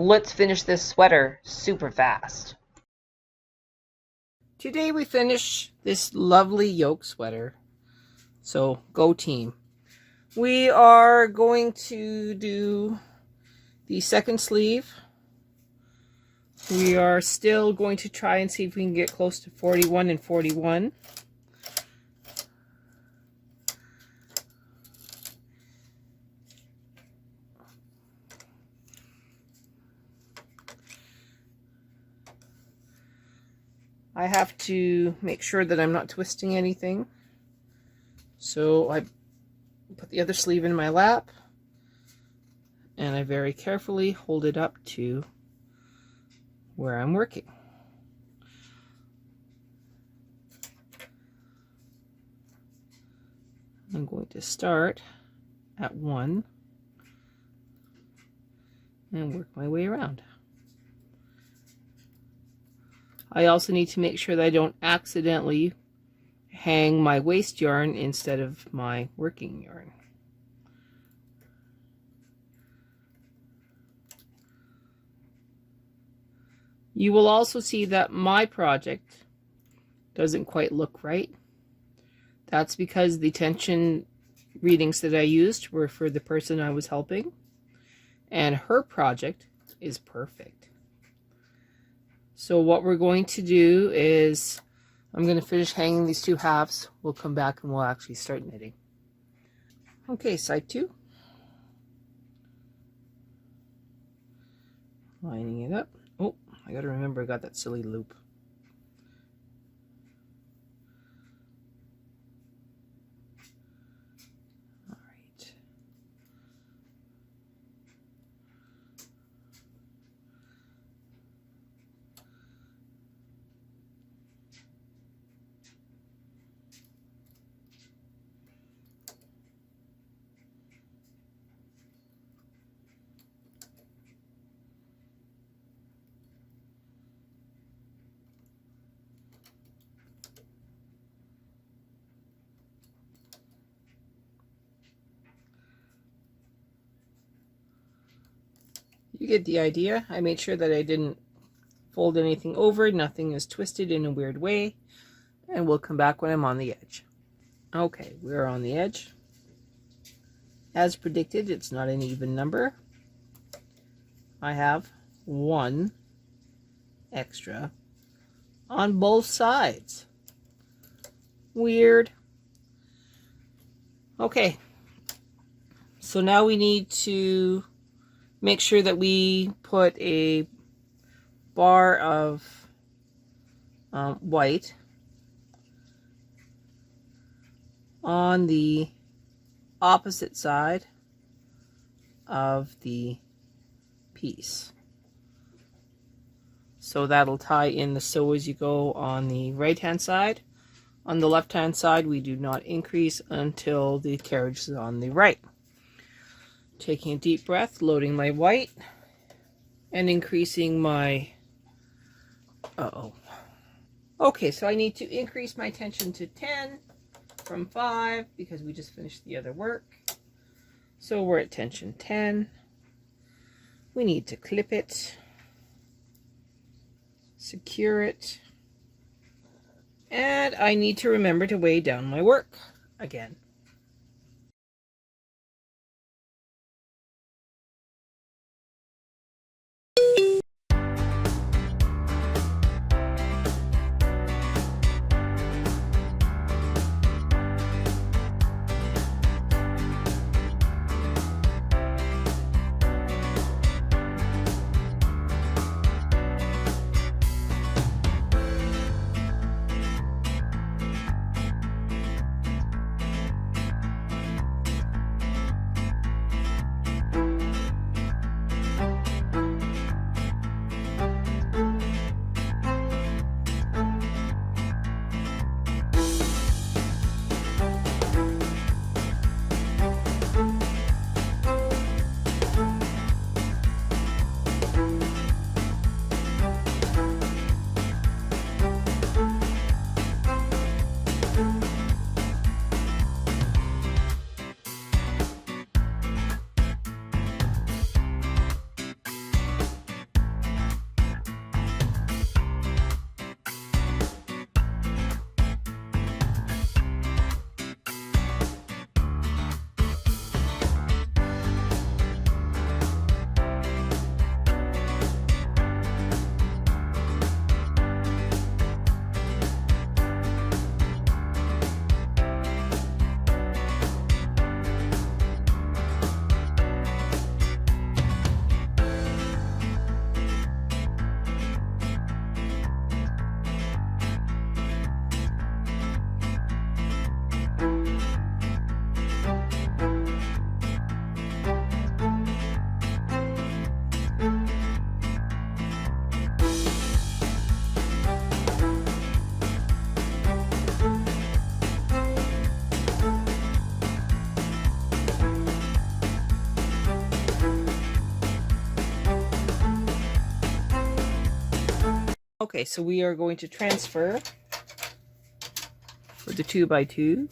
let's finish this sweater super fast. Today we finish this lovely yoke sweater. So go team. We are going to do the second sleeve. We are still going to try and see if we can get close to 41 and 41. I have to make sure that I'm not twisting anything. So I put the other sleeve in my lap and I very carefully hold it up to where I'm working. I'm going to start at 1 and work my way around. I also need to make sure that I don't accidentally hang my waste yarn instead of my working yarn. You will also see that my project doesn't quite look right. That's because the tension readings that I used were for the person I was helping, and her project is perfect. So what we're going to do is I'm going to finish hanging these two halves. We'll come back and we'll actually start knitting. Okay, side 2. Lining it up. Oh, I got to remember I got that silly loop. All right. You get the idea. I made sure that I didn't fold anything over, nothing is twisted in a weird way, and we'll come back when I'm on the edge. Okay, we're on the edge. As predicted, it's not an even number. I have 1 extra on both sides. Weird. Okay, so now we need to make sure that we put a bar of white on the opposite side of the piece. So that'll tie in the sew as you go on the right hand side. On the left hand side we do not increase until the carriage is on the right. Taking a deep breath, loading my white, and increasing my... Okay, so I need to increase my tension to 10 from 5 because we just finished the other work. So we're at tension 10. We need to clip it, secure it, and I need to remember to weigh down my work again. Okay, so we are going to transfer for the 2x2.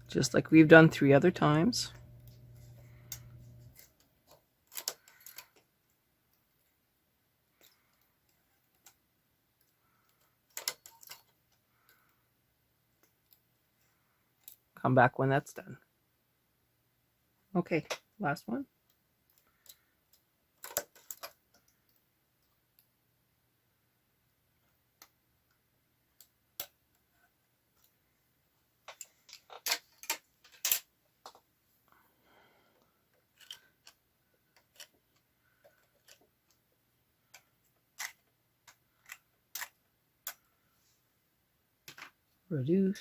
Just like we've done 3 other times. Come back when that's done. Okay, last one. Reduce.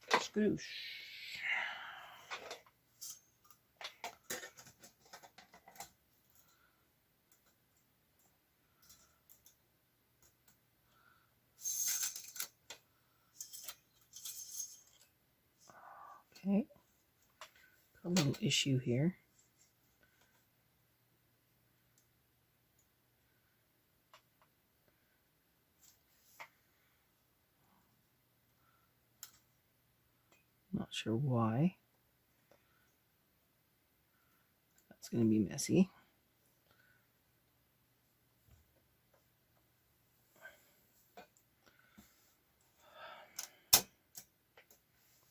Scroosh. Okay. A little issue here. Not sure why. That's going to be messy.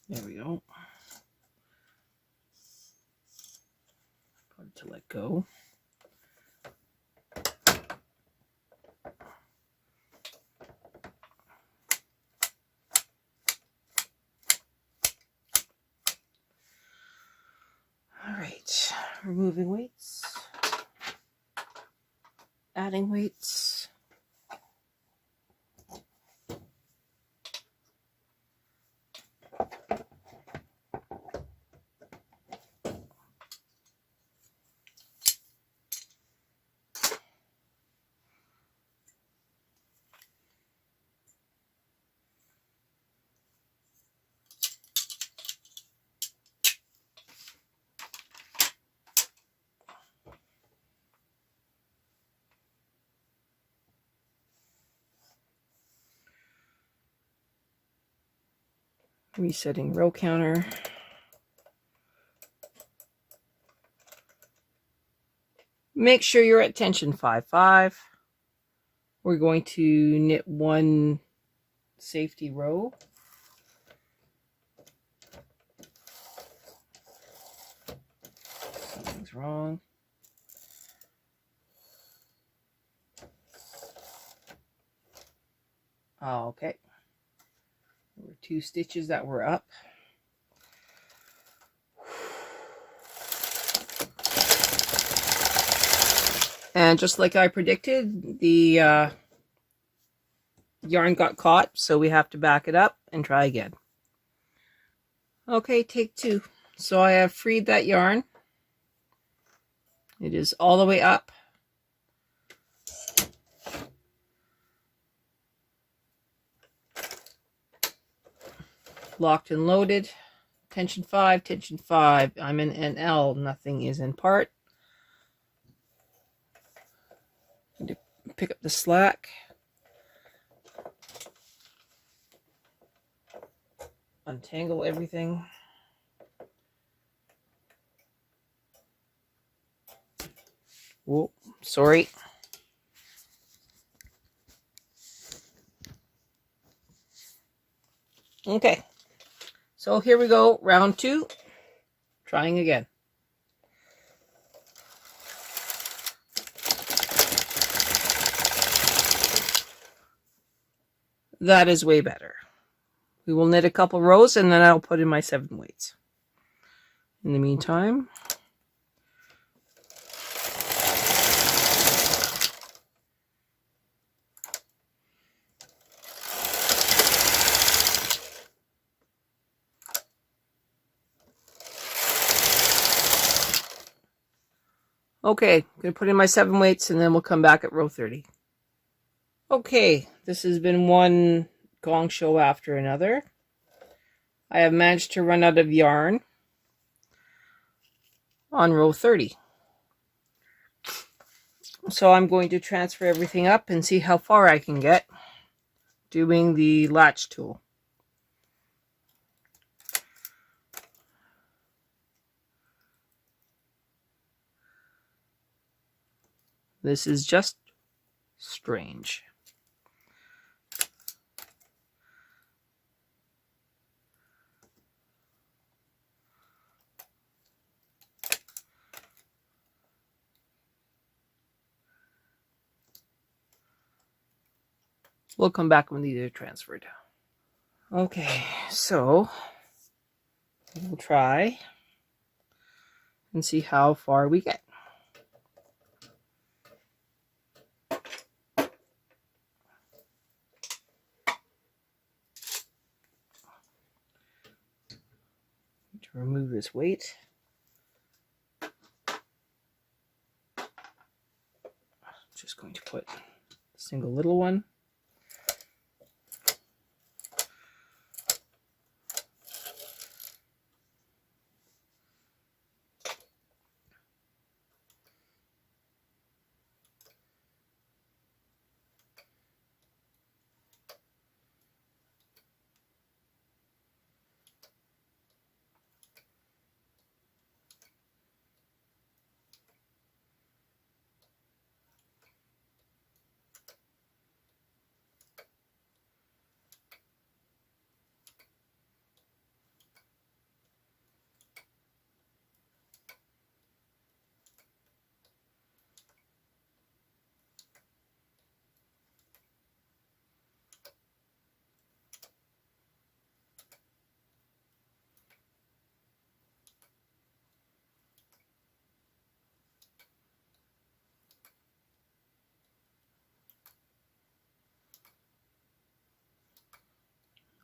There we go. Put it to let go. All right, removing weights, adding weights. Resetting row counter. Make sure you're at tension 5-5. We're going to knit 1 safety row. Something's wrong. Oh, okay. There were 2 stitches that were up. And just like I predicted, the yarn got caught, so we have to back it up and try again. Okay, take 2. So I have freed that yarn. It is all the way up. Locked and loaded. Tension 5, tension 5. I'm in NL, nothing is in part. Need to pick up the slack. Untangle everything. Whoa, sorry. Okay, so here we go, round 2, trying again. That is way better. We will knit a couple rows and then I'll put in my 7 weights. In the meantime, okay, I'm going to put in my 7 weights and then we'll come back at row 30. Okay, this has been one gong show after another. I have managed to run out of yarn on row 30. So I'm going to transfer everything up and see how far I can get doing the latch tool. This is just strange. We'll come back when these are transferred. Okay, so we'll try and see how far we get. To remove this weight. Just going to put a single little one.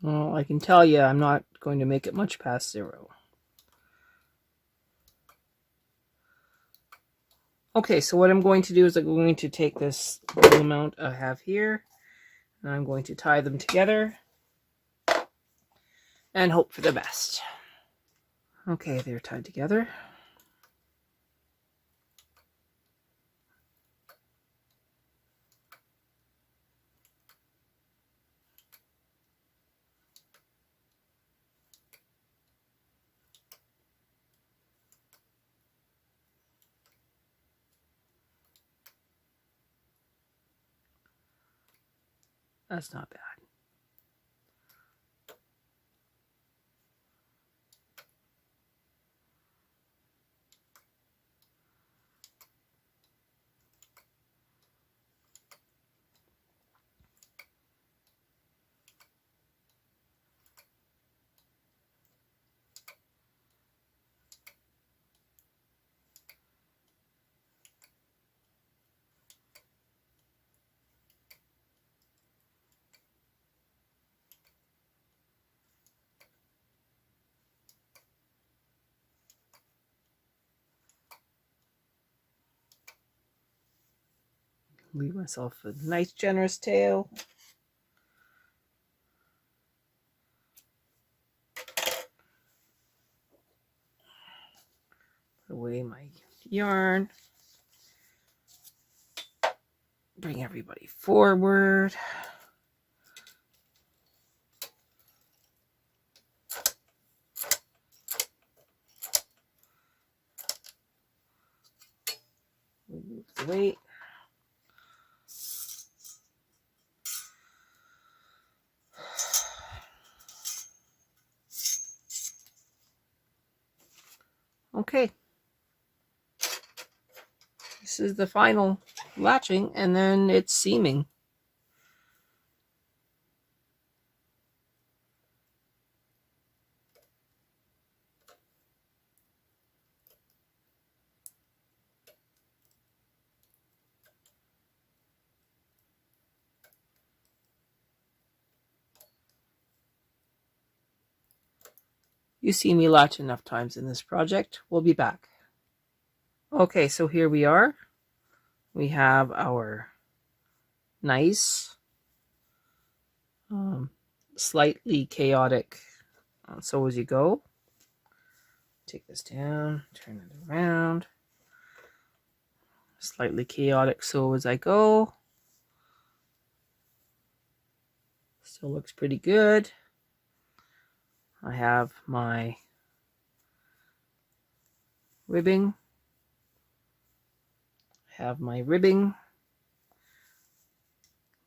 Well, I can tell you I'm not going to make it much past 0. Okay, so what I'm going to do is I'm going to take this little amount I have here, and I'm going to tie them together and hope for the best. Okay, they're tied together. That's not bad. Leave myself a nice generous tail. Put away my yarn. Bring everybody forward. Remove the weight. Okay. This is the final latching, and then it's seaming. You see me latch enough times in this project. We'll be back. Okay, so here we are. We have our nice, slightly chaotic sew as you go. Take this down, turn it around. Slightly chaotic sew as I go. Still looks pretty good. I have my ribbing.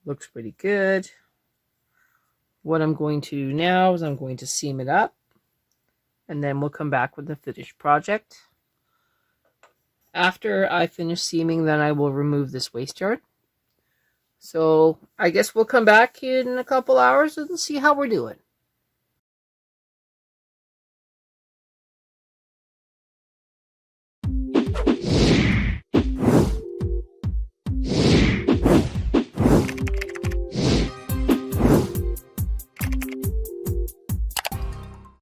Looks pretty good. What I'm going to do now is I'm going to seam it up, and then we'll come back with the finished project. After I finish seaming, then I will remove this waist yard. So I guess we'll come back in a couple hours and see how we're doing.